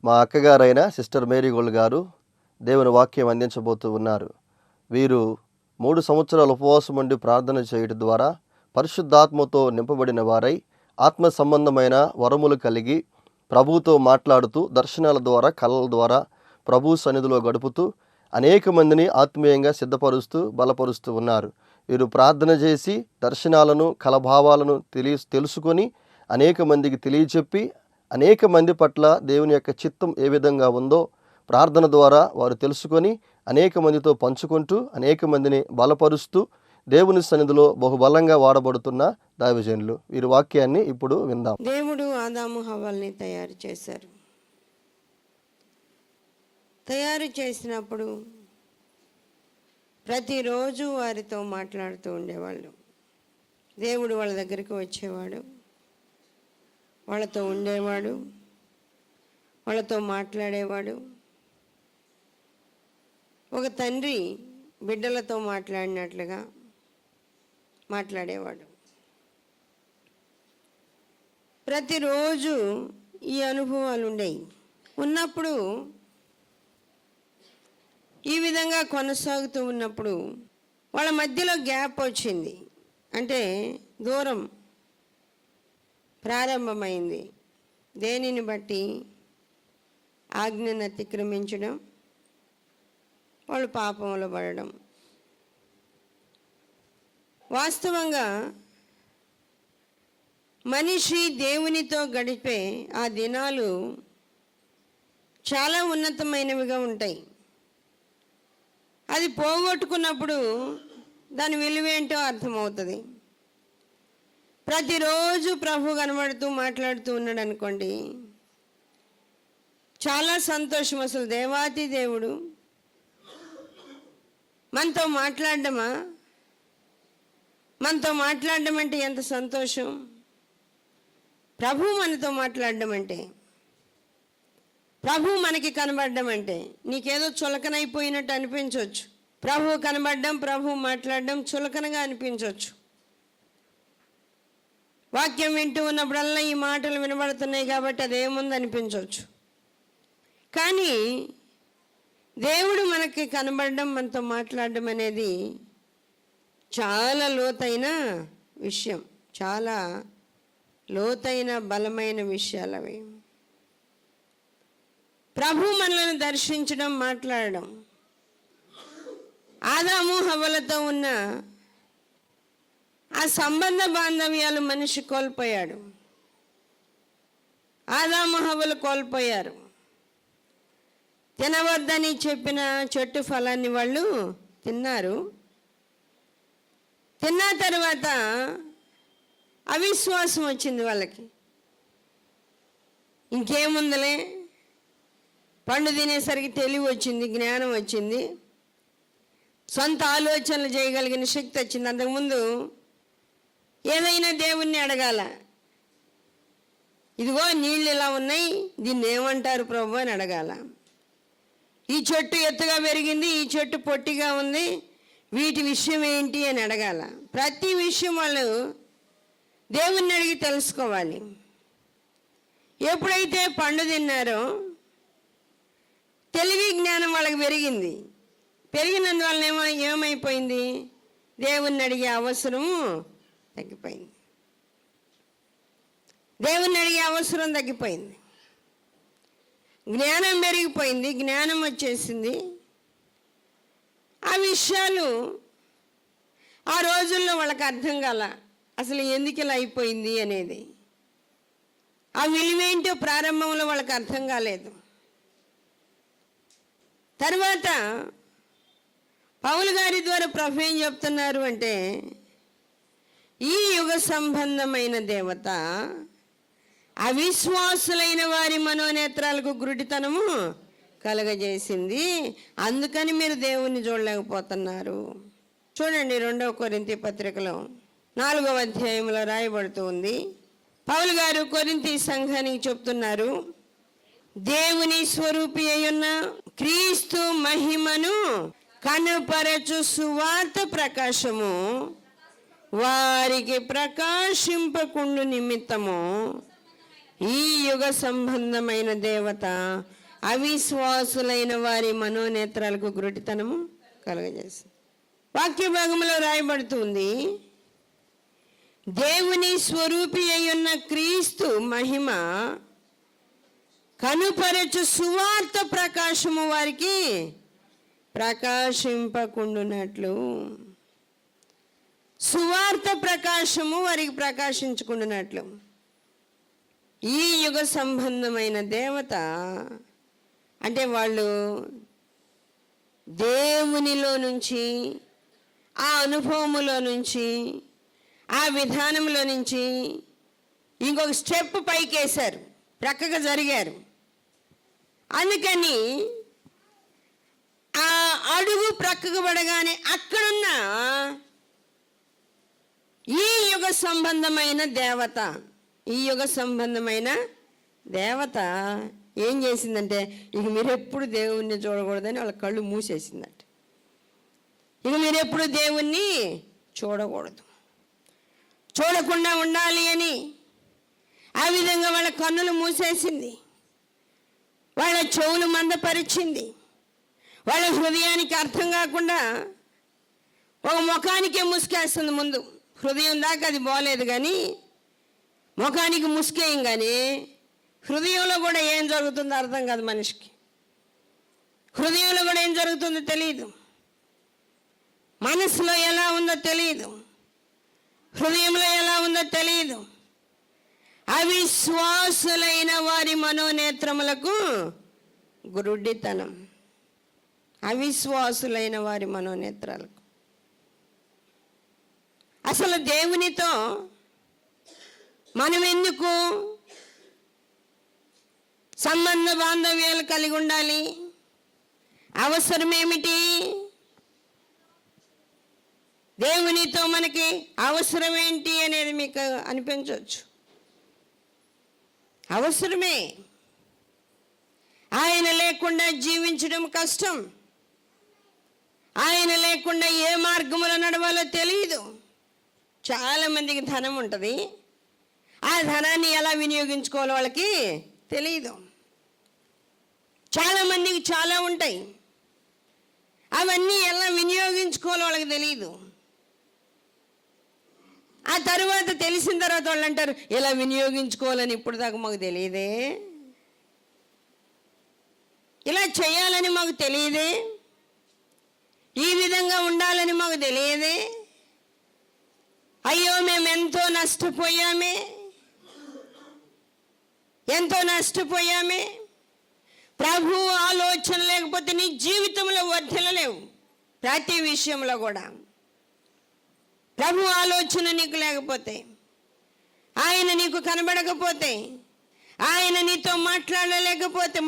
మా అక్కగారైన sister Mary gold గారు దేవుని వాక్యం అందించబోతూ ఉన్నారు. వీరు 3 సంవత్సరాల ఉపవాసం ఉండి ప్రార్థన చేయడం ద్వారా పరిశుద్ధాత్మతో నింపబడిన వారై ఆత్మ సంబంధమైన వరములు కలిగి ప్రభువుతో మాట్లాడుతూ దర్శనాల ద్వారా కళల ద్వారా ప్రభు సన్నిధిలో గడుపుతూ అనేక మందిని ఆత్మీయంగా సిద్ధపరుస్తూ బలపరుస్తూ ఉన్నారు. వీరు ప్రార్థన చేసి దర్శనాలను కలభావాలను తెలుసుకొని అనేక మందికి తెలియచెప్పి అనేక మంది పట్ల దేవుని యొక్క చిత్తం ఏ విధంగా ఉందో ప్రార్థన ద్వారా వారు తెలుసుకొని అనేక మందితో పంచుకుంటూ అనేక మందిని బలపరుస్తూ దేవుని సన్నిధిలో బహుబలంగా వాడబడుతున్న దైవజనులు. వీరి వాక్యాన్ని ఇప్పుడు విందాం. దేవుడు ఆదాము హవ్వల్ని తయారు చేశారు. తయారు చేసినప్పుడు ప్రతిరోజు వారితో మాట్లాడుతూ ఉండేవాళ్ళు. దేవుడు వాళ్ళ దగ్గరికి వచ్చేవాడు, వాళ్ళతో ఉండేవాడు, వాళ్ళతో మాట్లాడేవాడు. ఒక తండ్రి బిడ్డలతో మాట్లాడినట్లుగా మాట్లాడేవాడు. ప్రతిరోజు ఈ అనుభవాలు ఉండేవి. ఉన్నప్పుడు ఈ విధంగా కొనసాగుతూ ఉన్నప్పుడు వాళ్ళ మధ్యలో గ్యాప్ వచ్చింది. అంటే దూరం ప్రారంభమైంది. దేనిని బట్టి? ఆజ్ఞను అతిక్రమించడం, వాళ్ళు పాపంలో పడడం. వాస్తవంగా మనిషి దేవునితో గడిపే ఆ దినాలు చాలా ఉన్నతమైనవిగా ఉంటాయి. అది పోగొట్టుకున్నప్పుడు దాని విలువేంటో అర్థమవుతుంది. ప్రతిరోజు ప్రభు కనబడుతూ మాట్లాడుతూ ఉన్నాడు అనుకోండి, చాలా సంతోషం. అసలు దేవాతి దేవుడు మనతో మాట్లాడడమా? మనతో మాట్లాడడం అంటే ఎంత సంతోషం. ప్రభు మనతో మాట్లాడడం అంటే, ప్రభు మనకి కనబడడం అంటే నీకేదో చులకనైపోయినట్టు అనిపించవచ్చు. ప్రభు కనబడడం, ప్రభు మాట్లాడడం చులకనగా అనిపించవచ్చు. వాక్యం వింటూ ఉన్నప్పుడల్లా ఈ మాటలు వినబడుతున్నాయి కాబట్టి అదేముంది అనిపించవచ్చు. కానీ దేవుడు మనకి కనబడడం, మనతో మాట్లాడడం అనేది చాలా లోతైన విషయం, చాలా లోతైన బలమైన విషయాలు అవి. ప్రభు మనల్ని దర్శించడం, మాట్లాడడం. ఆదాము హవ్వలతో ఉన్న ఆ సంబంధ బాంధవ్యాలు మనిషి కోల్పోయాడు. ఆదాము హవ్వలు కోల్పోయారు. తినవద్దని చెప్పిన చెట్టు ఫలాన్ని వాళ్ళు తిన్నారు. తిన్న తర్వాత అవిశ్వాసం వచ్చింది వాళ్ళకి. ఇంకేముందలే, పండు తినేసరికి తెలివి వచ్చింది, జ్ఞానం వచ్చింది, సొంత ఆలోచనలు చేయగలిగిన శక్తి వచ్చింది. అంతకుముందు ఏదైనా దేవుణ్ణి అడగాల. ఇదిగో నీళ్ళు ఇలా ఉన్నాయి, దీన్ని ఏమంటారు ప్రభు అని అడగాల. ఈ చెట్టు ఎత్తుగా పెరిగింది, ఈ చెట్టు పొట్టిగా ఉంది, వీటి విషయం ఏంటి అని అడగాల. ప్రతి విషయం వాళ్ళు దేవుణ్ణి అడిగి తెలుసుకోవాలి. ఎప్పుడైతే పండు తిన్నారో తెలివి జ్ఞానం వాళ్ళకి పెరిగింది. పెరిగినందువల్ల ఏమైపోయింది? దేవుణ్ణి అడిగే అవసరము తగ్గిపోయింది. దేవుణ్ణి అడిగే అవసరం తగ్గిపోయింది. జ్ఞానం పెరిగిపోయింది, జ్ఞానం వచ్చేసింది. ఆ విషయాలు ఆ రోజుల్లో వాళ్ళకి అర్థం కాల, అసలు ఎందుకు ఇలా అయిపోయింది అనేది. ఆ విలువేంటో ప్రారంభంలో వాళ్ళకి అర్థం కాలేదు. తర్వాత పౌలు గారి ద్వారా ప్రభు ఏం చెప్తున్నారు అంటే, ఈ యుగ సంబంధమైన దేవత అవిశ్వాసులైన వారి మనోనేత్రాలకు గురుడితనము కలగజేసింది, అందుకని మీరు దేవుణ్ణి చూడలేకపోతున్నారు. చూడండి 2వ కొరింథీ పత్రికలో 4వ అధ్యాయంలో రాయబడుతూ ఉంది. పౌలు గారు కొరింథీ సంఘానికి చెప్తున్నారు, దేవుని స్వరూపి అయ్యున్న క్రీస్తు మహిమను కనుపరచు సువార్త ప్రకాశము వారికి ప్రకాశింపకుండు నిమిత్తము ఈ యుగ సంబంధమైన దేవత అవిశ్వాసులైన వారి మనోనేత్రాలకు గురుటితనము కలుగజేస్తుంది. వాక్య భాగంలో రాయబడుతుంది, దేవుని స్వరూపి అయ్యున్న క్రీస్తు మహిమ కనుపరచు సువార్త ప్రకాశము వారికి ప్రకాశింపకుండునట్లు. సువార్త ప్రకాశము వారికి ప్రకాశించుకుంటున్నట్లు. ఈ యుగ సంబంధమైన దేవత అంటే వాళ్ళు దేవునిలో నుంచి, ఆ అనుభవములో నుంచి, ఆ విధానంలో నుంచి ఇంకొక స్టెప్ పైకేశారు, ప్రక్కగా జరిగారు. అందుకని ఆ అడుగు ప్రక్కకు పడగానే అక్కడున్న ఈ యుగ సంబంధమైన దేవత, ఈ యుగ సంబంధమైన దేవత ఏం చేసిందంటే, ఇక మీరు ఎప్పుడు దేవుణ్ణి చూడకూడదని వాళ్ళ కళ్ళు మూసేసిందట. ఇక మీరు ఎప్పుడు దేవుణ్ణి చూడకూడదు, చూడకుండా ఉండాలి అని ఆ విధంగా వాళ్ళ కన్నులు మూసేసింది, వాళ్ళ చెవులు మందపరిచింది, వాళ్ళ హృదయానికి అర్థం కాకుండా ఒక ముఖానికే ముసుకేస్తుంది. ముందు హృదయం దాకా అది బాగలేదు, కానీ ముఖానికి ముసుకేయం, కానీ హృదయంలో కూడా ఏం జరుగుతుందో అర్థం కాదు మనిషికి. హృదయంలో కూడా ఏం జరుగుతుందో తెలియదు, మనసులో ఎలా ఉందో తెలియదు, హృదయంలో ఎలా ఉందో తెలియదు. అవిశ్వాసులైన వారి మనోనేత్రములకు గురుడితనం. అవిశ్వాసులైన వారి మనోనేత్రాలకు. అసలు దేవునితో మనం ఎందుకు సంబంధ బాంధవ్యాలు కలిగి ఉండాలి? అవసరం ఏమిటి? దేవునితో మనకి అవసరం ఏంటి అనేది మీకు అనిపించవచ్చు. అవసరమే. ఆయన లేకుండా జీవించడం కష్టం. ఆయన లేకుండా ఏ మార్గంలో నడవాలో తెలియదు. చాలామందికి ధనం ఉంటుంది, ఆ ధనాన్ని ఎలా వినియోగించుకోవాలో వాళ్ళకి తెలియదు. చాలామందికి చాలా ఉంటాయి, అవన్నీ ఎలా వినియోగించుకోవాలో వాళ్ళకి తెలియదు. ఆ తర్వాత తెలిసిన తర్వాత వాళ్ళు అంటారు, ఇలా వినియోగించుకోవాలని ఇప్పుడు దాకా మాకు తెలియదే, ఇలా చేయాలని మాకు తెలియదే, ఈ విధంగా ఉండాలని మాకు తెలియదే, అయ్యో మేము ఎంతో నష్టపోయామే, ఎంతో నష్టపోయామే. ప్రభు ఆలోచన లేకపోతే నీ జీవితంలో వర్ధిల్లలేవు. ప్రతి విషయంలో కూడా ప్రభు ఆలోచన నీకు లేకపోతే, ఆయన నీకు కనబడకపోతే, ఆయన నీతో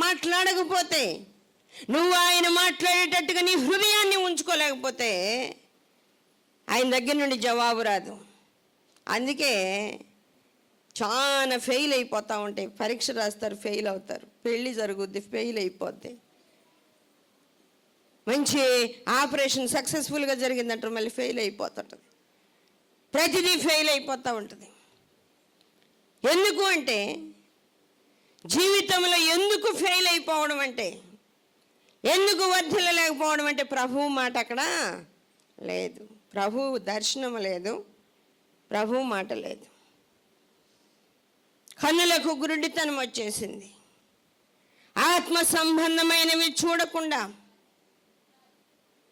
మాట్లాడకపోతే, నువ్వు ఆయన మాట్లాడేటట్టుగా నీ హృదయాన్ని ఉంచుకోలేకపోతే ఆయన దగ్గర నుండి జవాబు రాదు. అందుకే చాలా ఫెయిల్ అయిపోతూ ఉంటాయి. పరీక్ష రాస్తారు, ఫెయిల్ అవుతారు. పెళ్ళి జరుగుద్ది, ఫెయిల్ అయిపోద్ది. మంచి ఆపరేషన్ సక్సెస్ఫుల్గా జరిగిందంటారు, మళ్ళీ ఫెయిల్ అయిపోతుంటుంది. ప్రతిదీ ఫెయిల్ అయిపోతూ ఉంటుంది. ఎందుకు అంటే, జీవితంలో ఎందుకు ఫెయిల్ అయిపోవడం అంటే, ఎందుకు వర్ధిల్లలేకపోవడం అంటే, ప్రభువు మాట అక్కడ లేదు, ప్రభువు దర్శనం లేదు, ప్రభువు మాట లేదు. కన్నులకు గురుడితనం వచ్చేసింది. ఆత్మ సంబంధమైనవి చూడకుండా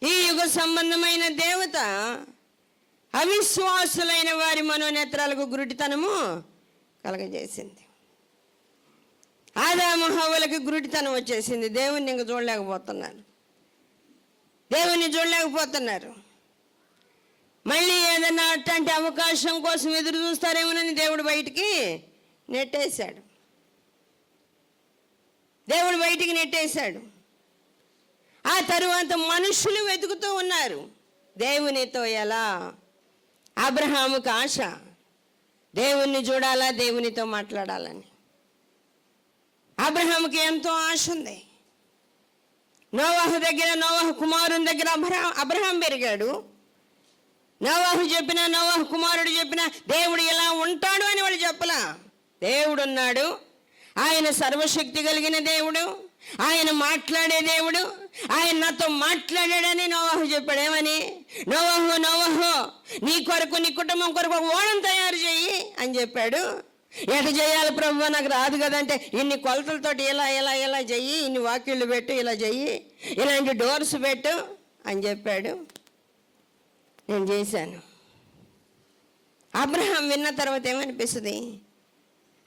ఈ యుగ సంబంధమైన దేవత అవిశ్వాసులైన వారి మనోనేత్రాలకు గురుడితనము కలగజేసింది. ఆదాము హవ్వలకు గురుడితనం వచ్చేసింది. దేవుణ్ణి ఇంక చూడలేకపోతున్నారు, దేవుణ్ణి చూడలేకపోతున్నారు. మళ్ళీ ఏదన్నా అట్లాంటి అవకాశం కోసం ఎదురు చూస్తారేమోనని దేవుడు బయటికి నెట్టేశాడు. దేవుడు బయటికి నెట్టేశాడు. ఆ తరువాత మనుషులు వెతుకుతూ ఉన్నారు దేవునితో ఎలా. అబ్రహాముకు ఆశ, దేవుణ్ణి చూడాలా, దేవునితో మాట్లాడాలని. అబ్రహాముకి ఎంతో ఆశ ఉంది. నోవాహు దగ్గర, నోవాహు కుమారుని దగ్గర అబ్రహాం పెరిగాడు. నోవాహు చెప్పినా, నోవాహు కుమారుడు చెప్పినా దేవుడు ఎలా ఉంటాడు అని వాళ్ళు చెప్పలా. దేవుడు ఉన్నాడు, ఆయన సర్వశక్తి కలిగిన దేవుడు, ఆయన మాట్లాడే దేవుడు. ఆయన నాతో మాట్లాడాడని నోవహు చెప్పాడు. ఏమని? నోవహు నోవహు, నీ కొరకు నీ కుటుంబం కొరకు ఒక ఓడను తయారు చెయ్యి అని చెప్పాడు. ఎట చేయాలి ప్రభు, నాకు రాదు కదంటే, ఇన్ని కొలతలతోటి ఇలా ఇలా ఇలా చెయ్యి, ఇన్ని వాక్యుళ్ళు పెట్టు, ఇలా చెయ్యి, ఇలాంటి డోర్స్ పెట్టు అని చెప్పాడు. నేను చేశాను. అబ్రహాం విన్న తర్వాత ఏమనిపిస్తుంది?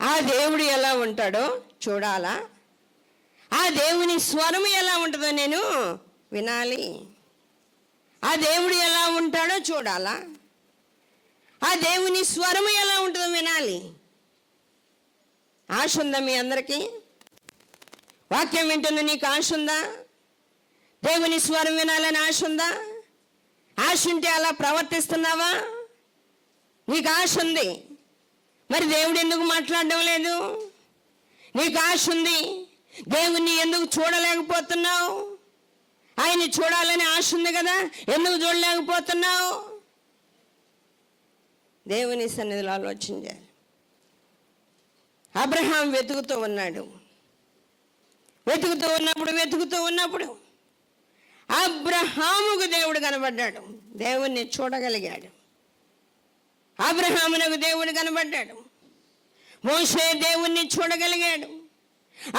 ఆ దేవుడు ఎలా ఉంటాడో చూడాలా, ఆ దేవుని స్వరం ఎలా ఉంటుందో నేను వినాలి, ఆ దేవుడు ఎలా ఉంటాడో చూడాలా, ఆ దేవుని స్వరం ఎలా ఉంటుందో వినాలి. ఆశ ఉందా మీ అందరికీ? వాక్యం వింటున్న నీకు ఆశ ఉందా? దేవుని స్వరం వినాలని ఆశ ఉందా? ఆశ ఉంటే అలా ప్రవర్తిస్తున్నావా? నీకు ఆశ ఉంది, మరి దేవుడు ఎందుకు మాట్లాడడం లేదు? నీకు ఆశ ఉంది, దేవుణ్ణి ఎందుకు చూడలేకపోతున్నావు? ఆయన్ని చూడాలని ఆశ ఉంది కదా, ఎందుకు చూడలేకపోతున్నావు? దేవుని సన్నిధిలో ఆలోచించాలి. అబ్రహాం వెతుకుతూ ఉన్నాడు. వెతుకుతూ ఉన్నప్పుడు అబ్రహాముకు దేవుడు కనబడ్డాడు. దేవుణ్ణి చూడగలిగాడు. అబ్రహామునకు దేవుడు కనబడ్డాడు. మోషే దేవుణ్ణి చూడగలిగాడు.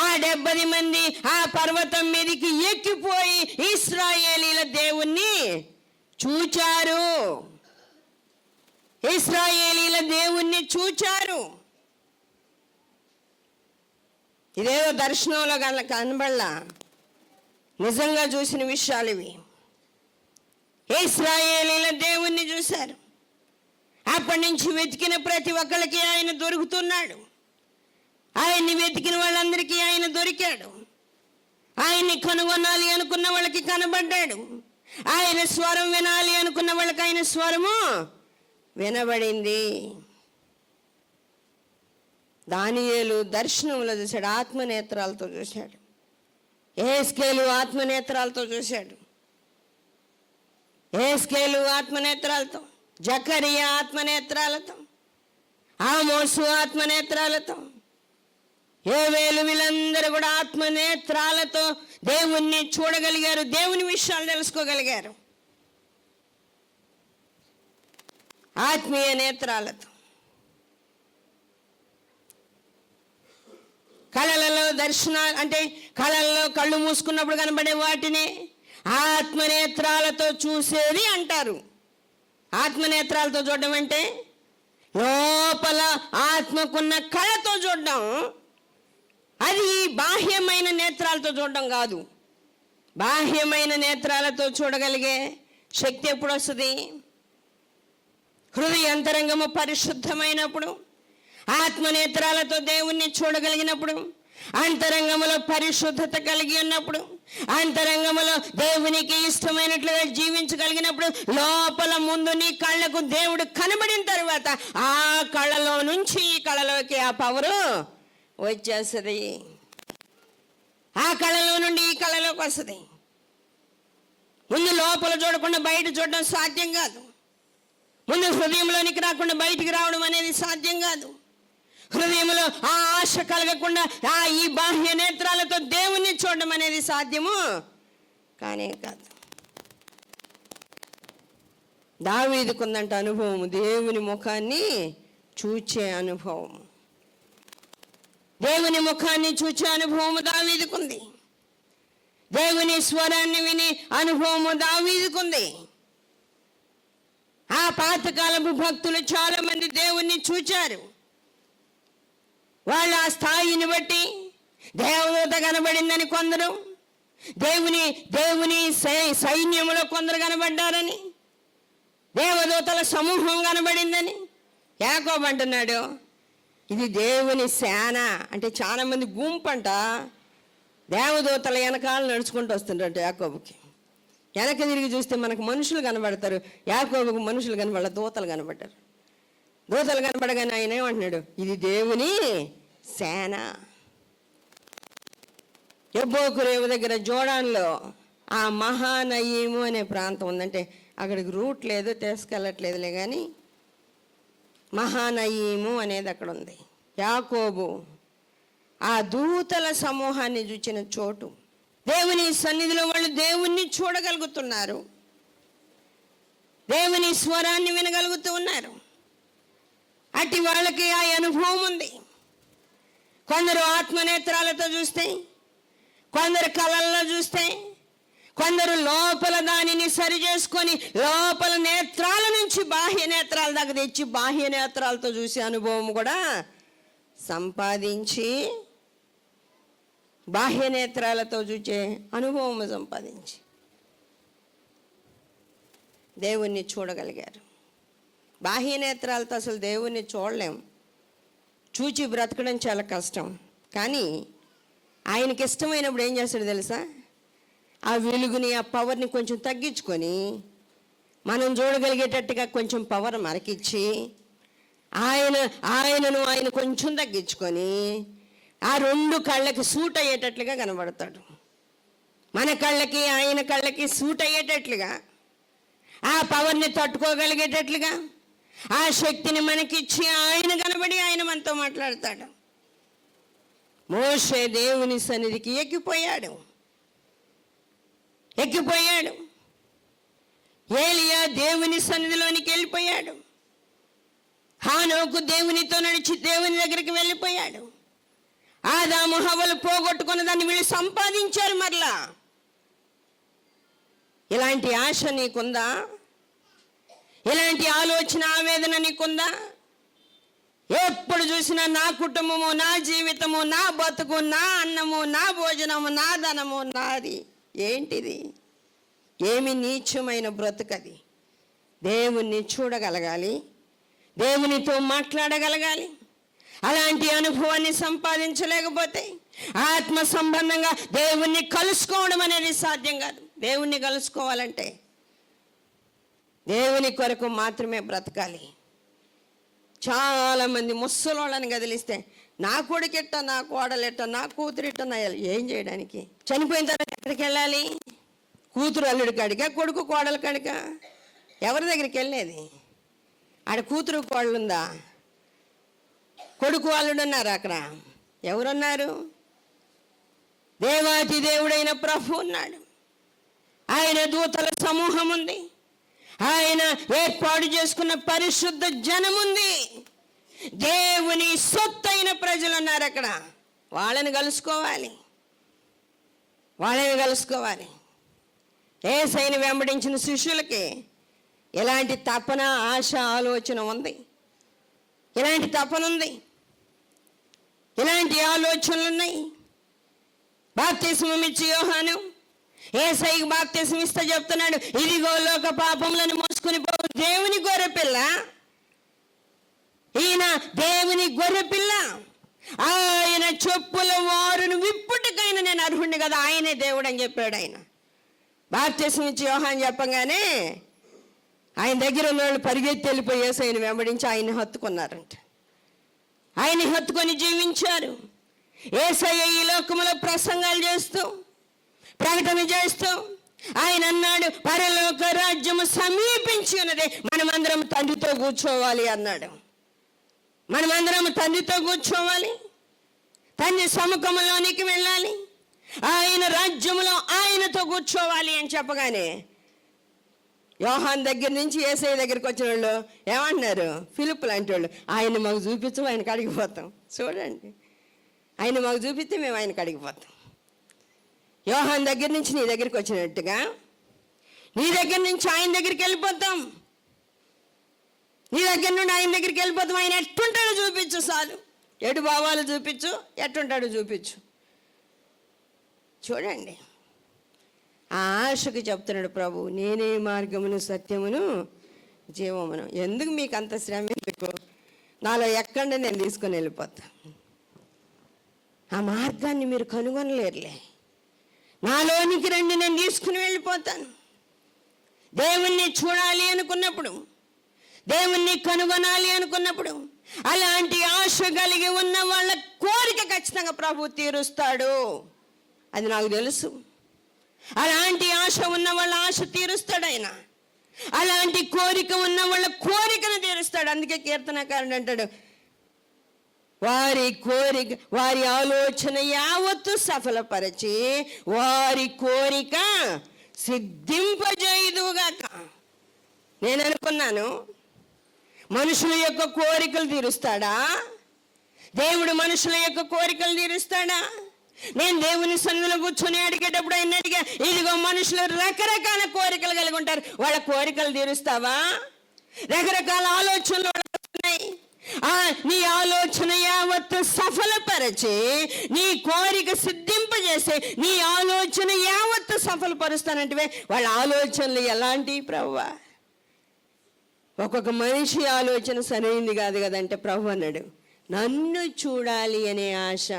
ఆ 70 మంది ఆ పర్వతం మీదకి ఎక్కిపోయి ఇశ్రాయేలీల దేవుణ్ణి చూచారు. ఇశ్రాయేలీల దేవుణ్ణి చూచారు. ఇదేదో దర్శనంలో కనబడలా, నిజంగా చూసిన విషయాలు ఇవి. ఇశ్రాయేలీల దేవుణ్ణి చూశారు. అప్పటి నుంచి వెతికిన ప్రతి ఒక్కరికి ఆయన దొరుకుతున్నాడు. ఆయన్ని వెతికిన వాళ్ళందరికీ ఆయన దొరికాడు. ఆయన్ని కనుగొనాలి అనుకున్న వాళ్ళకి కనబడ్డాడు. ఆయన స్వరం వినాలి అనుకున్న వాళ్ళకి ఆయన స్వరము వినబడింది. దానియేలు దర్శనంలో చూశాడు, ఆత్మనేత్రాలతో చూశాడు. యెహెజ్కేలు ఆత్మనేత్రాలతో చూశాడు. యెహెజ్కేలు ఆత్మనేత్రాలతో, జకరియా ఆత్మనేత్రాలతో, ఆమోసు ఆత్మనేత్రాలతో, యోవేలు, వీళ్ళందరూ కూడా ఆత్మనేత్రాలతో దేవుణ్ణి చూడగలిగారు. దేవుని విషయాలు తెలుసుకోగలిగారు ఆత్మీయ నేత్రాలతో. కళలలో దర్శనాలు అంటే కళల్లో కళ్ళు మూసుకున్నప్పుడు కనబడే వాటిని ఆత్మనేత్రాలతో చూసేది అంటారు. ఆత్మనేత్రాలతో చూడడం అంటే లోపల ఆత్మకున్న కళతో చూడడం. అది బాహ్యమైన నేత్రాలతో చూడడం కాదు. బాహ్యమైన నేత్రాలతో చూడగలిగే శక్తి ఎప్పుడు వస్తుంది? హృదయ అంతరంగము పరిశుద్ధమైనప్పుడు, ఆత్మనేత్రాలతో దేవుణ్ణి చూడగలిగినప్పుడు, అంతరంగములో పరిశుద్ధత కలిగి ఉన్నప్పుడు, అంతరంగములో దేవునికి ఇష్టమైనట్లుగా జీవించగలిగినప్పుడు, లోపల ముందు నీ కళ్ళకు దేవుడు కనబడిన తర్వాత ఆ కళ్ళలో నుంచి ఈ కళ్ళలోకి ఆ పవరు వచ్చేస్తుంది. ఆ కళలో నుండి ఈ కళలోకి వస్తుంది. ముందు లోపల చూడకుండా బయట చూడడం సాధ్యం కాదు. ముందు హృదయంలోనికి రాకుండా బయటికి రావడం అనేది సాధ్యం కాదు. హృదయంలో ఆ ఆశ కలగకుండా ఈ బాహ్య నేత్రాలతో దేవుణ్ణి చూడడం అనేది సాధ్యము కానే కాదు. దావీదుకుందంట అనుభవం, దేవుని ముఖాన్ని చూచే అనుభవం. దేవుని ముఖాన్ని చూచే అనుభవము దావీదుకుంది. దేవుని స్వరాన్ని విని అనుభవము దావీదుకుంది. ఆ పాతకాలపు భక్తులు చాలా మంది దేవుణ్ణి చూచారు. వాళ్ళ ఆ స్థాయిని బట్టి దేవదూత కనబడిందని కొందరు, దేవుని సైన్యములో కొందరు కనబడ్డారని, దేవదూతల సమూహం కనబడిందని. యాకోబు అంటున్నాడు, ఇది దేవుని సేన అంటే చాలా మంది గుంపంట దేవదూతల వెనకాల నడుచుకుంటూ వస్తుంటారు. యాకోబుకి వెనక తిరిగి చూస్తే మనకు మనుషులు కనబడతారు, యాకోబుకు మనుషులు కనబడ, దూతలు కనబడ్డారు. దూతలు కనబడగానే ఆయన ఏమంటున్నాడు, ఇది దేవుని సేన. యబ్బోకు రేవు దగ్గర జోడాన్లో ఆ మహానయీము అనే ప్రాంతం ఉందంటే అక్కడికి రూట్ లేదు, తీసుకెళ్ళట్లేదులే కానీ మహానయీము అనేది అక్కడ ఉంది. యాకోబు ఆ దూతల సమూహాన్ని చూచిన చోటు. దేవుని సన్నిధిలో వాళ్ళు దేవుణ్ణి చూడగలుగుతున్నారు, దేవుని స్వరాన్ని వినగలుగుతూ ఉన్నారు. అట్టి వాళ్ళకి ఆ అనుభవం ఉంది. కొందరు ఆత్మనేత్రాలతో చూస్తే, కొందరు కళల్లో చూస్తే, కొందరు లోపల దానిని సరి చేసుకొని లోపల నేత్రాల నుంచి బాహ్య నేత్రాల దాకా తెచ్చి బాహ్య నేత్రాలతో చూసే అనుభవం కూడా సంపాదించి, బాహ్య నేత్రాలతో చూసే అనుభవం సంపాదించి దేవుణ్ణి చూడగలిగారు. బాహ్య నేత్రాలతో అసలు దేవుణ్ణి చూడలేం, చూచి బ్రతకడం చాలా కష్టం. కానీ ఆయనకి ఇష్టమైనప్పుడు ఏం చేస్తాడు తెలుసా? ఆ వెలుగుని, ఆ పవర్ని కొంచెం తగ్గించుకొని మనం చూడగలిగేటట్టుగా కొంచెం పవర్ మనకిచ్చి, ఆయన కొంచెం తగ్గించుకొని ఆ రెండు కళ్ళకి సూట్ అయ్యేటట్లుగా కనబడతాడు. మన కళ్ళకి ఆయన కళ్ళకి సూట్ అయ్యేటట్లుగా, ఆ పవర్ని తట్టుకోగలిగేటట్లుగా ఆ శక్తిని మనకిచ్చి ఆయన కనబడి ఆయన మనతో మాట్లాడతాడు. మోషే దేవుని సన్నిధికి ఎక్కిపోయాడు. ఏలియా దేవుని సన్నిధిలోనికి వెళ్ళిపోయాడు. హానోకు దేవునితో నడిచి దేవుని దగ్గరికి వెళ్ళిపోయాడు. ఆదాము హవ్వలు పోగొట్టుకున్న దాన్ని వీళ్ళు సంపాదించారు మరలా. ఇలాంటి ఆశ నీకుందా? ఇలాంటి ఆలోచన, ఆవేదన నీకుందా? ఎప్పుడు చూసినా నా కుటుంబము, నా జీవితము, నా బతుకు, నా అన్నము, నా భోజనము, నా ధనము నాది. ఏంటిది? ఏమి నీచమైన బ్రతుకది. దేవుణ్ణి చూడగలగాలి, దేవునితో మాట్లాడగలగాలి. అలాంటి అనుభవాన్ని సంపాదించలేకపోతే ఆత్మ సంబంధంగా దేవుణ్ణి కలుసుకోవడం అనేది సాధ్యం కాదు. దేవుణ్ణి కలుసుకోవాలంటే దేవుని కొరకు మాత్రమే బ్రతకాలి. చాలామంది ముసలోళ్ళని కదిలిస్తే నా కొడుకెట్ట, నా కోడలెట్ట, నా కూతురిట్ట, నా ఏం చేయడానికి? చనిపోయిన తర్వాత ఎక్కడికి వెళ్ళాలి? కూతురు అల్లుడి కాడికా, కొడుకు కోడల కాడికా? ఎవరి దగ్గరికి వెళ్ళేది? ఆడ కూతురు కోడలుందా? కొడుకు అల్లుడు ఉన్నారు అక్కడ? ఎవరున్నారు? దేవాతి దేవుడైన ప్రభు ఉన్నాడు. ఆయన దూతల సమూహం ఉంది. ఆయన ఏర్పాటు చేసుకున్న పరిశుద్ధ జనం ఉంది. దేవుని సొత్తైన ప్రజలు ఉన్నారు అక్కడ. వాళ్ళని కలుసుకోవాలి. యేసయ్యను వెంబడించిన శిష్యులకి ఇలాంటి తపన, ఆశ, ఆలోచన ఉంది. ఇలాంటి తపన ఉంది, ఇలాంటి ఆలోచనలు ఉన్నాయి. బాప్తిస్మం ఇచ్చి యోహాను యేసయ్యకు బాప్తిస్మం ఇస్తా చెప్తున్నాడు, ఇదిగో లోక పాపములను మోసుకుని పోవు దేవుని గొర్రెపిల్ల. ఈయన దేవుని గొర్రెపిల్ల. ఆయన చెప్పుల వారును విప్పుటకైనా నేను అర్హుడిని కదా, ఆయనే దేవుడు అని చెప్పాడు. ఆయన బాప్తిస్మం ఇచ్చి యోహాను చెప్పగానే ఆయన దగ్గర ఉన్న వాళ్ళు పరిగెత్తి వెళ్ళిపోయి యేసయ్యను వెంబడించి ఆయన్ని హత్తుకున్నారంట. ఆయన్ని హత్తుకొని జీవించారు. యేసయ్య ఈ లోకములో ప్రసంగాలు చేస్తూ, ప్రకటన చేస్తూ ఆయన అన్నాడు, పరలోక రాజ్యము సమీపించి ఉన్నది, మనమందరం తండ్రితో కూర్చోవాలి అన్నాడు. మనమందరం తండ్రితో కూర్చోవాలి, తండ్రి సముఖంలోనికి వెళ్ళాలి, ఆయన రాజ్యములో ఆయనతో కూర్చోవాలి అని చెప్పగానే యోహాన్ దగ్గర నుంచి యేసయ్య దగ్గరికి వచ్చిన వాళ్ళు ఏమంటున్నారు? ఫిలిప్ లాంటి వాళ్ళు, ఆయన మాకు చూపించు, ఆయనకు అడిగిపోతాం. చూడండి, ఆయన మాకు చూపిస్తే మేము ఆయనకు అడిగిపోతాం. యోహాన్ దగ్గర నుంచి నీ దగ్గరికి వచ్చినట్టుగా నీ దగ్గర నుంచి ఆయన దగ్గరికి వెళ్ళిపోతాం. నీ దగ్గర నుండి ఆయన దగ్గరికి వెళ్ళిపోతాం. ఆయన ఎట్టుంటాడో చూపించు చాలు. ఎటు భావాలు చూపించు, ఎట్టుంటాడో చూపించు. చూడండి, ఆ ఆశకు చెప్తున్నాడు ప్రభు, నేనే మార్గమును, సత్యమును, జీవమును. ఎందుకు మీకు అంత శ్రమ? ఎందుకు? నాలో ఎక్కడ నేను తీసుకొని వెళ్ళిపోతా. ఆ మార్గాన్ని మీరు కనుగొనలేరులే. నాలోనికి రండి, నేను తీసుకుని వెళ్ళిపోతాను. దేవుణ్ణి చూడాలి అనుకున్నప్పుడు, దేవుణ్ణి కనుగొనాలి అనుకున్నప్పుడు, అలాంటి ఆశ కలిగి ఉన్న వాళ్ళ కోరిక ఖచ్చితంగా ప్రభు తీరుస్తాడు. అది నాకు తెలుసు. అలాంటి ఆశ ఉన్న వాళ్ళ ఆశ తీరుస్తాడు ఆయన. అలాంటి కోరిక ఉన్న వాళ్ళ కోరికను తీరుస్తాడు. అందుకే కీర్తనకారుడు అంటాడు, వారి కోరిక, వారి ఆలోచన యావత్తు సఫలపరచి వారి కోరిక సిద్ధింపజేయుదుగాక. నేను అనుకున్నాను, మనుషుల యొక్క కోరికలు తీరుస్తాడా దేవుడు? మనుషుల యొక్క కోరికలు తీరుస్తాడా? నేను దేవుని సన్నిధిలో కూర్చొని అడిగేటప్పుడు ఆయన అడిగా, ఇదిగో మనుషులు రకరకాల కోరికలు కలిగి ఉంటారు, వాళ్ళ కోరికలు తీరుస్తావా? రకరకాల ఆలోచనలు వస్తున్నాయి. నీ ఆలోచన యావత్తు సఫలపరచి నీ కోరిక సిద్ధింపజేసి నీ ఆలోచన యావత్తు సఫలపరుస్తానంటే వాళ్ళ ఆలోచనలు ఎలాంటి ప్రభువా? ఒక్కొక్క మనిషి ఆలోచన సరైంది కాదు కదంటే ప్రభు అన్నాడు, నన్ను చూడాలి అనే ఆశ,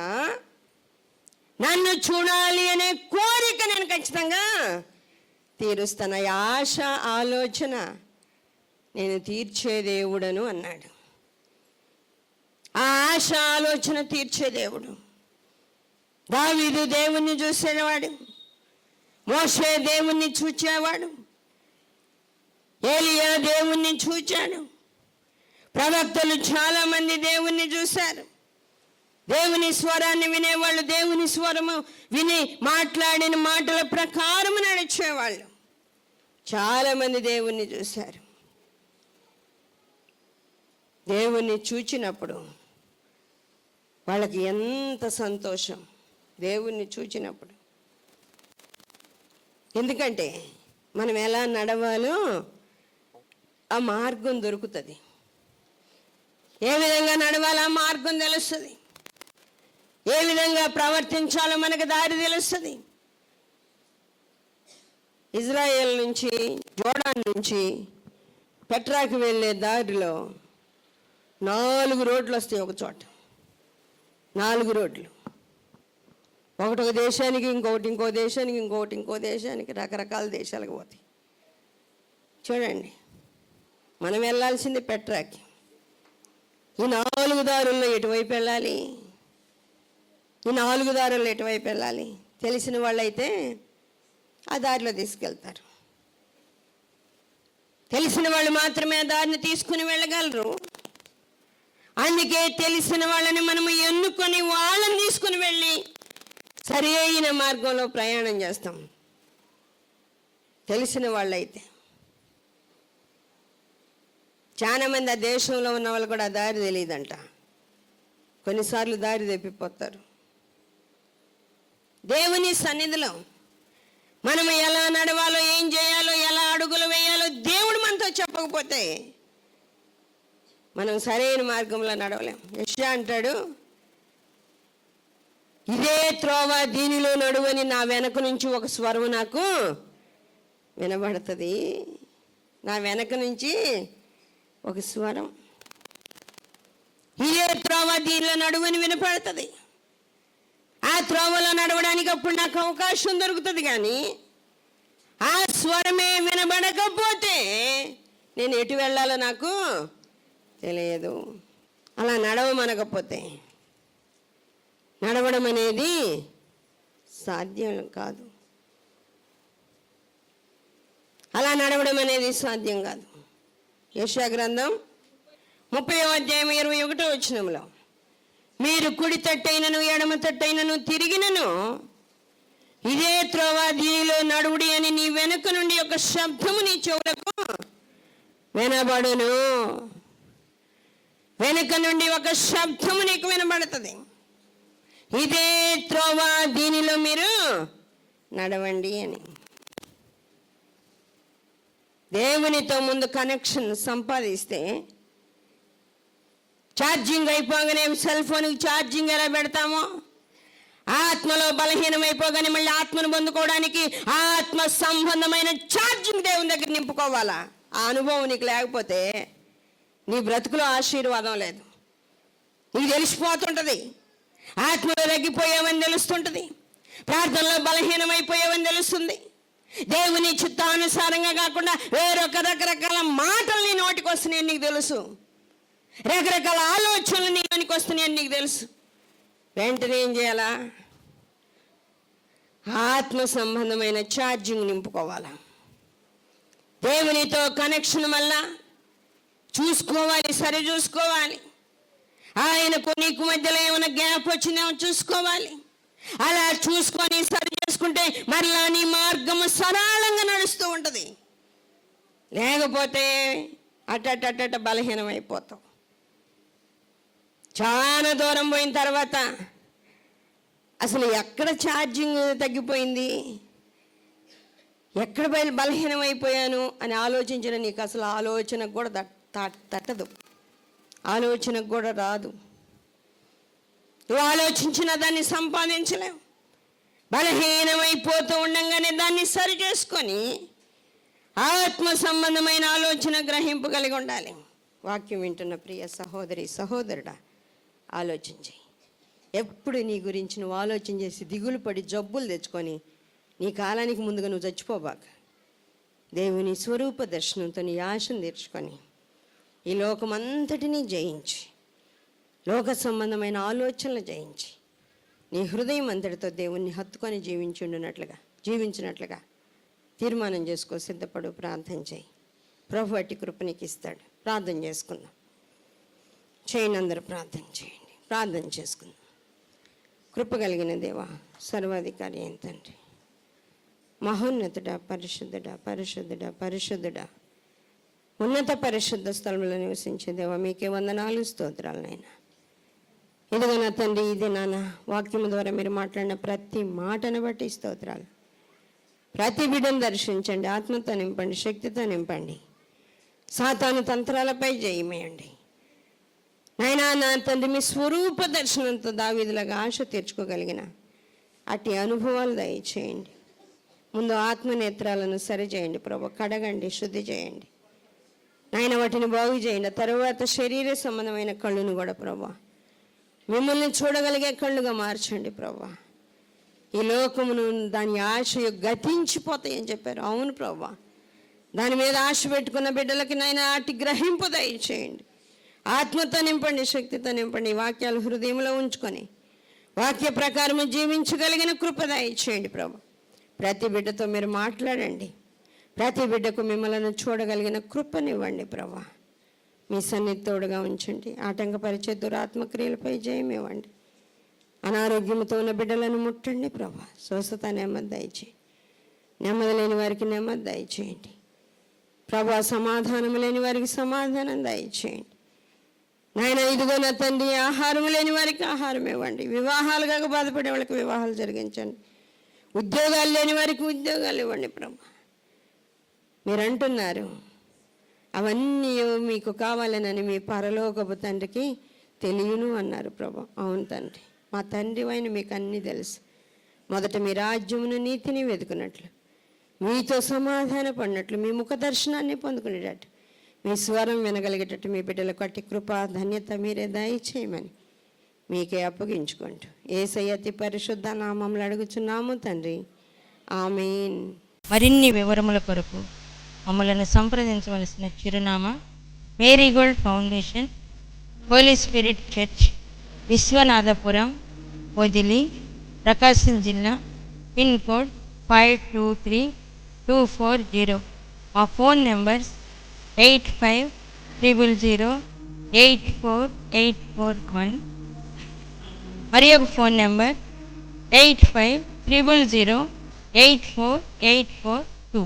నన్ను చూడాలి అనే కోరిక నేను ఖచ్చితంగా తీరుస్తాను. ఆ ఆశ ఆలోచన నేను తీర్చే దేవుడను అన్నాడు. ఆ ఆశ ఆలోచన తీర్చే దేవుడు. దావీదు దేవుణ్ణి చూసేవాడు, మోషే దేవుణ్ణి చూచేవాడు, ఏలియా దేవుణ్ణి చూచాడు, ప్రవక్తలు చాలా మంది దేవుణ్ణి చూశారు. దేవుని స్వరాన్ని వినేవాళ్ళు, దేవుని స్వరము విని మాట్లాడిన మాటల ప్రకారం నడిచేవాళ్ళు. చాలా మంది దేవుణ్ణి చూశారు. దేవుణ్ణి చూచినప్పుడు వాళ్ళకి ఎంత సంతోషం, దేవుణ్ణి చూచినప్పుడు. ఎందుకంటే మనం ఎలా నడవాలో ఆ మార్గం దొరుకుతుంది. ఏ విధంగా నడవాలో ఆ మార్గం తెలుస్తుంది. ఏ విధంగా ప్రవర్తించాలో మనకు దారి తెలుస్తుంది. ఇజ్రాయెల్ నుంచి, జోర్డాన్ నుంచి పెట్రాకి వెళ్ళే దారిలో 4 రోడ్లు వస్తాయి. ఒక చోట 4 రోడ్లు, ఒకటి ఒక దేశానికి, ఇంకొకటి ఇంకో దేశానికి, ఇంకొకటి ఇంకో దేశానికి, రకరకాల దేశాలకు పోతాయి. చూడండి, మనం వెళ్ళాల్సింది పెట్రాకి. ఈ 4 దారుల్లో ఎటువైపు వెళ్ళాలి? ఈ 4 దారుల్లో ఎటువైపు వెళ్ళాలి? తెలిసిన వాళ్ళైతే ఆ దారిలో తీసుకెళ్తారు. తెలిసిన వాళ్ళు మాత్రమే ఆ దారిని తీసుకుని వెళ్ళగలరు. అందుకే తెలిసిన వాళ్ళని మనము ఎన్నుకొని వాళ్ళని తీసుకుని వెళ్ళి సరి అయిన మార్గంలో ప్రయాణం చేస్తాం. తెలిసిన వాళ్ళైతే. చాలా మంది ఆ దేశంలో ఉన్న వాళ్ళు కూడా ఆ దారి తెలియదంట. కొన్నిసార్లు దారి తప్పిపోతారు. దేవుని సన్నిధిలో మనము ఎలా నడవాలో, ఏం చేయాలో, ఎలా అడుగులు వేయాలో దేవుడు మనతో చెప్పకపోతే మనం సరైన మార్గంలో నడవలేం. యెషయా అంటాడు, ఇదే త్రోవ, దీనిలో నడువని నా వెనక నుంచి ఒక స్వరం నాకు వినబడుతుంది. నా వెనక నుంచి ఒక స్వరం, ఇదే త్రోవ, దీనిలో నడువని వినపడుతుంది. ఆ త్రోవలో నడవడానికి అప్పుడు నాకు అవకాశం దొరుకుతుంది. కానీ ఆ స్వరమే వినబడకపోతే నేను ఎటు వెళ్ళాలో నాకు తెలియదు. అలా నడవమనకపోతే నడవడం అనేది సాధ్యం కాదు. అలా నడవడం అనేది సాధ్యం కాదు. యెషయా గ్రంథం 30వ అధ్యాయం 21వ వచనంలో, మీరు కుడి తట్టైనను ఎడమ తట్టైనను తిరిగినను ఇదే త్రోవ, దీనిలో నడువుడి అని నీ వెనుక నుండి ఒక శబ్దము నీ చెవులకు వినబడును. వెనుక నుండి ఒక శబ్దము నీకు వినబడుతుంది. ఇదే త్రోవ, దీనిలో మీరు నడవండి అని. దేవునితో ముందు కనెక్షన్ సంపాదిస్తే, ఛార్జింగ్ అయిపోగానే సెల్ ఫోన్కి ఛార్జింగ్ ఎలా పెడతామో, ఆత్మలో బలహీనమైపోగానే మళ్ళీ ఆత్మను పొందుకోవడానికి ఆత్మ సంబంధమైన ఛార్జింగ్ దేవుని దగ్గర నింపుకోవాలా. ఆ అనుభవం నీకు లేకపోతే నీ బ్రతుకులో ఆశీర్వాదం లేదు. నీకు తెలిసిపోతుంటుంది, ఆత్మలో తగ్గిపోయావని తెలుస్తుంటుంది, ప్రార్థనలో బలహీనమైపోయావని తెలుస్తుంది. దేవుని చిత్తానుసారంగా కాకుండా వేరొక రకరకాల మాటలు నీ నోటికి వస్తున్నాయని నీకు తెలుసు, రకరకాల ఆలోచనలు నీ నోటికి వస్తున్నాయని నీకు తెలుసు. వెంటనే ఏం చేయాలా? ఆత్మ సంబంధమైన ఛార్జింగ్ నింపుకోవాలా. దేవునితో కనెక్షన్ వల్ల చూసుకోవాలి, సరి చూసుకోవాలి. ఆయనకు నీకు మధ్యలో ఏమైనా గ్యాప్ వచ్చిందేమో చూసుకోవాలి. అలా చూసుకొని సరి చేసుకుంటే మరలా నీ మార్గము సరళంగా నడుస్తూ ఉంటుంది. లేకపోతే అట్ట బలహీనమైపోతావు. చాలా దూరం పోయిన తర్వాత అసలు ఎక్కడ ఛార్జింగ్ తగ్గిపోయింది, ఎక్కడ బలహీనమైపోయాను అని ఆలోచించిన నీకు అసలు ఆలోచనకు కూడా తట్టదు, ఆలోచనకు కూడా రాదు. నువ్వు ఆలోచించిన దాన్ని సంపాదించలేవు. బలహీనమైపోతూ ఉండగానే దాన్ని సరి చేసుకొని ఆత్మ సంబంధమైన ఆలోచన గ్రహింపు కలిగి ఉండాలి. వాక్యం వింటున్న ప్రియ సహోదరి సహోదరుడా, ఆలోచించి ఎప్పుడు నీ గురించి నువ్వు ఆలోచన చేసి దిగులు పడి జబ్బులు తెచ్చుకొని నీ కాలానికి ముందుగా నువ్వు చచ్చిపోబాక. దేవుని స్వరూప దర్శనంతో నీ ఆశను తీర్చుకొని ఈ లోకమంతటినీ జయించి, లోక సంబంధమైన ఆలోచనలు జయించి, నీ హృదయం అంతటితో దేవుణ్ణి హత్తుకొని జీవించినట్లుగా తీర్మానం చేసుకో. సిద్ధపడు, ప్రార్థన చేయి. ప్రభు అట్టి కృప నీకు ఇస్తాడు. ప్రార్థన చేసుకుందాం. చేయండి, అందరూ ప్రార్థన చేయండి. ప్రార్థన చేసుకుందాం. కృప కలిగిన దేవా, సర్వాధికారి అయిన తండ్రి, మహోన్నతుడా, పరిశుద్ధుడా, పరిశుద్ధుడా, పరిశుద్ధుడా, ఉన్నత పరిశుద్ధ స్థలంలో నివసించే దేవా, మీకే వందనాలు, స్తోత్రాలు నాయన. ఇదిగో నా తండ్రి, ఇది నాన్న వాక్యం ద్వారా మీరు మాట్లాడిన ప్రతి మాటను బట్టి స్తోత్రాలు. ప్రతి బిడ్డను దర్శించండి, ఆత్మతో నింపండి, శక్తితో నింపండి, సాతాను తంత్రాలపై జయమేయండి నాయనా. నా తండ్రి, మీ స్వరూప దర్శనంతో దావీదులాగా ఆశ తీర్చుకోగలిగిన అట్టి అనుభవాలు దయచేయండి. ముందు ఆత్మనేత్రాలను సరిచేయండి ప్రభు, కడగండి, శుద్ధి చేయండి నాయన, వాటిని బాగు చేయండి. తరువాత శరీర సంబంధమైన కళ్ళును కూడా ప్రభు మిమ్మల్ని చూడగలిగే కళ్ళుగా మార్చండి ప్రభు. ఈ లోకమును దాని ఆశ గతించిపోతాయని చెప్పారు. అవును ప్రభు, దాని మీద ఆశ పెట్టుకున్న బిడ్డలకి నాయన అట్టి గ్రహింపు దయచేయండి. ఆత్మతో నింపండి, శక్తితో నింపండి. వాక్యాలు హృదయంలో ఉంచుకొని వాక్య ప్రకారము జీవించగలిగిన కృప దయచేయండి ప్రభు. ప్రతి బిడ్డతో మీరు మాట్లాడండి. ప్రతి బిడ్డకు మిమ్మల్ని చూడగలిగిన కృపనివ్వండి ప్రభు. మీ సన్నిధి తోడుగా ఉంచండి. ఆటంకపరిచే దురాత్మక్రియలపై జయం ఇవ్వండి. అనారోగ్యంతో ఉన్న బిడ్డలను ముట్టండి ప్రభు. స్వస్థత, నెమ్మది దయచేయండి. నెమ్మది లేని వారికి నెమ్మది దయచేయండి ప్రభు. సమాధానం లేని వారికి సమాధానం దయచేయండి నాయన. ఇదిగో నా తండ్రి, ఆహారం లేని వారికి ఆహారం ఇవ్వండి. వివాహాలు కాక బాధపడే వాళ్ళకి వివాహాలు జరిగించండి. ఉద్యోగాలు లేని వారికి ఉద్యోగాలు ఇవ్వండి ప్రభు. మీరు అంటున్నారు అవన్నీ మీకు కావాలనని మీ పరలోకపు తండ్రికి తెలియను అన్నారు ప్రభు. అవును తండ్రి, మా తండ్రి అయిన మీకు అన్నీ తెలుసు. మొదట మీ రాజ్యమును, నీతిని వెతుకున్నట్లు, మీతో సమాధాన పడినట్లు, మీ ముఖ దర్శనాన్ని పొందుకునేటట్టు, మీ స్వరం వినగలిగేటట్టు మీ బిడ్డలకు అట్టి కృప, ధన్యత మీరే దయచేయమని మీకే అప్పగించుకుంటూ యేసయ్య అతి పరిశుద్ధ నామములో అడుగుచున్నాము తండ్రి, ఆమేన్. మరిన్ని వివరముల కొరకు మమ్మల్ని సంప్రదించవలసిన చిరునామా marigold foundation, holy spirit church, Vishwanathapuram, Podili, Prakasam జిల్లా. Pin code 523240. మా ఫోన్ నెంబర్స్ 8500084841. మరి ఒక ఫోన్ నెంబర్ 8500084841.